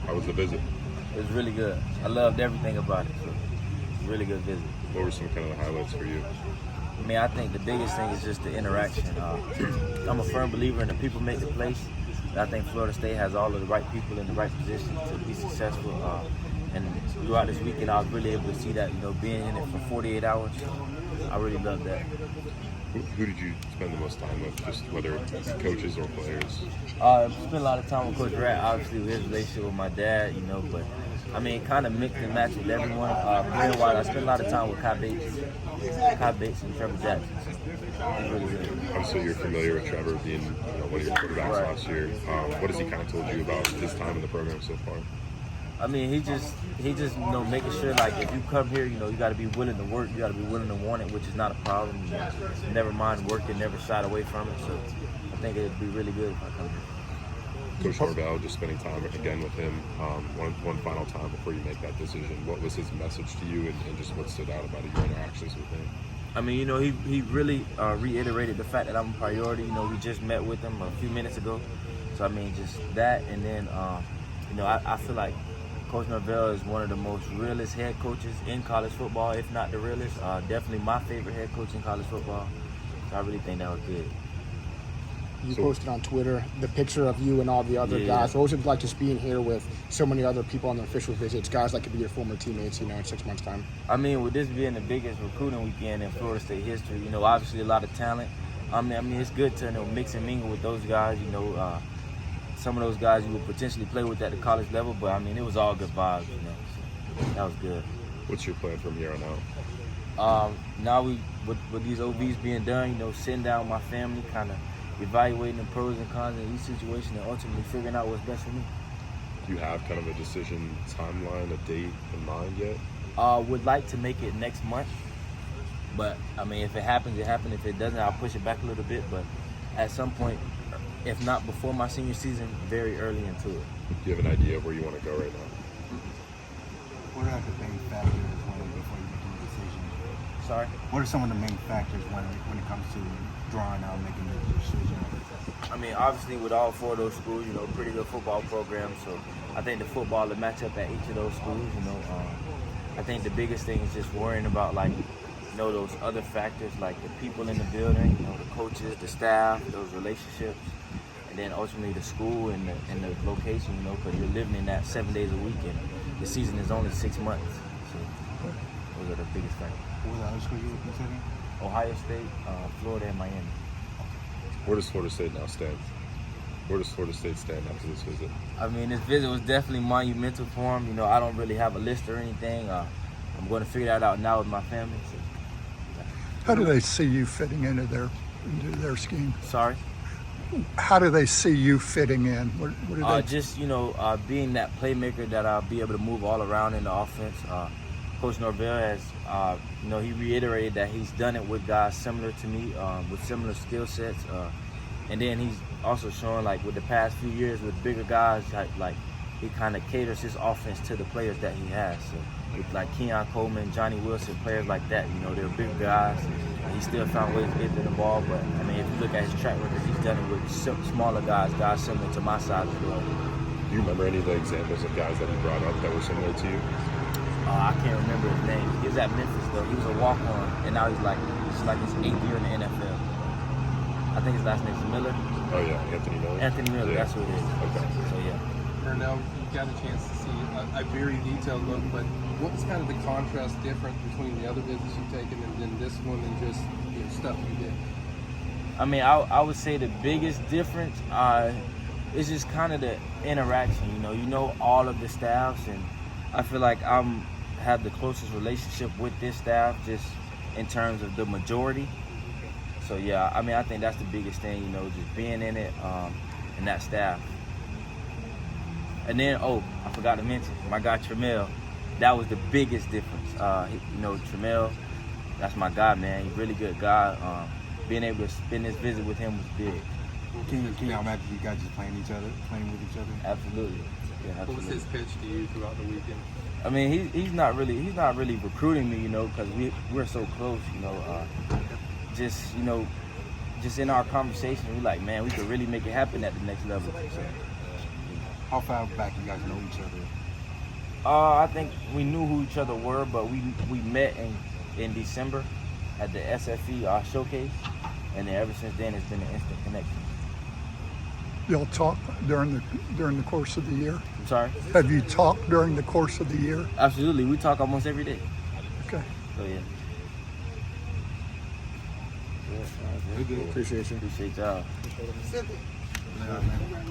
How was the visit? It was really good. I loved everything about it. So it was a really good visit. What were some kind of the highlights for you? I mean, I think the biggest thing is just the interaction. I'm a firm believer in the people make the place. I think Florida State has all of the right people in the right positions to be successful. And throughout this weekend, I was really able to see that, being in it for 48 hours. I really loved that. Who did you spend the most time with, just whether it be coaches or players? I spent a lot of time with Coach Norvell, obviously with his relationship with my dad, but I mean, kind of mixed and matched with everyone. Player-wise, I spent a lot of time with Kai Bates and Trevor Jackson. It was really good. Obviously, you're familiar with Trevor being one of your quarterbacks last year. What has he kind of told you about his time in the program so far? I mean, he just making sure, like, if you come here, you got to be willing to work, you got to be willing to want it, which is not a problem. Never mind working, never shied away from it. So I think it'd be really good if I come here. Coach Norvell, just spending time again with him, one final time before you make that decision. What was his message to you, and just what stood out about your interactions with him? I mean, he really reiterated the fact that I'm a priority. We just met with him a few minutes ago. So, I mean, just that. And then, I feel like Coach Norvell is one of the most realest head coaches in college football, if not the realest. Definitely my favorite head coach in college football. So I really think that was good. You posted on Twitter the picture of you and all the other guys. What was it like just being here with so many other people on the official visits, guys that could be your former teammates, in 6 months' time? I mean, with this being the biggest recruiting weekend in Florida State history, obviously a lot of talent. I mean, it's good to mix and mingle with those guys. Some of those guys you would potentially play with at the college level, but I mean, it was all good vibes. So that was good. What's your plan from here on out? Now with these OVs being done, sitting down with my family, kind of evaluating the pros and cons in each situation and ultimately figuring out what's best for me. Do you have kind of a decision timeline, a date in mind yet? Would like to make it next month, but I mean, if it happens, it happens. If it doesn't, I'll push it back a little bit, but at some point, if not before my senior season, very early into it. Do you have an idea of where you want to go right now? What are the main factors before you make a decision? Sorry? What are some of the main factors when it comes to drawing out, making the decision? I mean, obviously with all four of those schools, pretty good football programs. So I think the football will match up at each of those schools. I think the biggest thing is just worrying about those other factors like the people in the building, the coaches, the staff, those relationships, and then ultimately the school and the location, because you're living in that 7 days a week and the season is only 6 months. So those are the biggest factors. What was the other school you were considering? Ohio State, Florida, and Miami. Where does Florida State now stand? Where does Florida State stand after this visit? I mean, this visit was definitely monumental for them. I don't really have a list or anything. I'm going to figure that out now with my family. So. How do they see you fitting into their scheme? Sorry? How do they see you fitting in? What do they just, being that playmaker that I'll be able to move all around in the offense. Coach Norvell has, he reiterated that he's done it with guys similar to me, with similar skill sets. And then he's also showing, with the past few years with bigger guys, he kind of caters his offense to the players that he has. So with Keon Coleman, Johnny Wilson, players like that, they're bigger guys. And he still found ways to get to the ball. But, I mean, if you look at his track record, he's done it with smaller guys similar to my size as well. Do you remember any of the examples of guys that he brought up that were similar to you? I can't remember his name. He was at Memphis, though. He was a walk-on, and now he's his 8th year in the NFL. I think his last name's Miller. Oh, yeah, Anthony Miller? Anthony Miller, yeah. that's who it is. Okay. So, yeah. Vernell, you got a chance to see a very detailed look, but what was kind of the contrast difference between the other visits you've taken and then this one and just stuff you did? I mean, I would say the biggest difference is just kind of the interaction. You know all of the staffs, and I feel like have the closest relationship with this staff just in terms of the majority. So yeah, I mean, I think that's the biggest thing, just being in it and that staff. And then, I forgot to mention, my guy Tremel, that was the biggest difference. Tremel, that's my guy, man. He's a really good guy. Being able to spend this visit with him was big. Can you now imagine you guys just playing with each other? Absolutely. Yeah, absolutely. What was his pitch to you throughout the weekend? I mean, he's not really recruiting me, because we're so close, just in our conversation, we're like, man, we could really make it happen at the next level. So, How far back you guys know each other? I think we knew who each other were, but we met in December at the SFE showcase, and then ever since then it's been an instant connection. Y'all talk during the course of the year? I'm sorry? Have you talked during the course of the year? Absolutely, we talk almost every day. Okay. So yeah. Appreciate you. Appreciate y'all.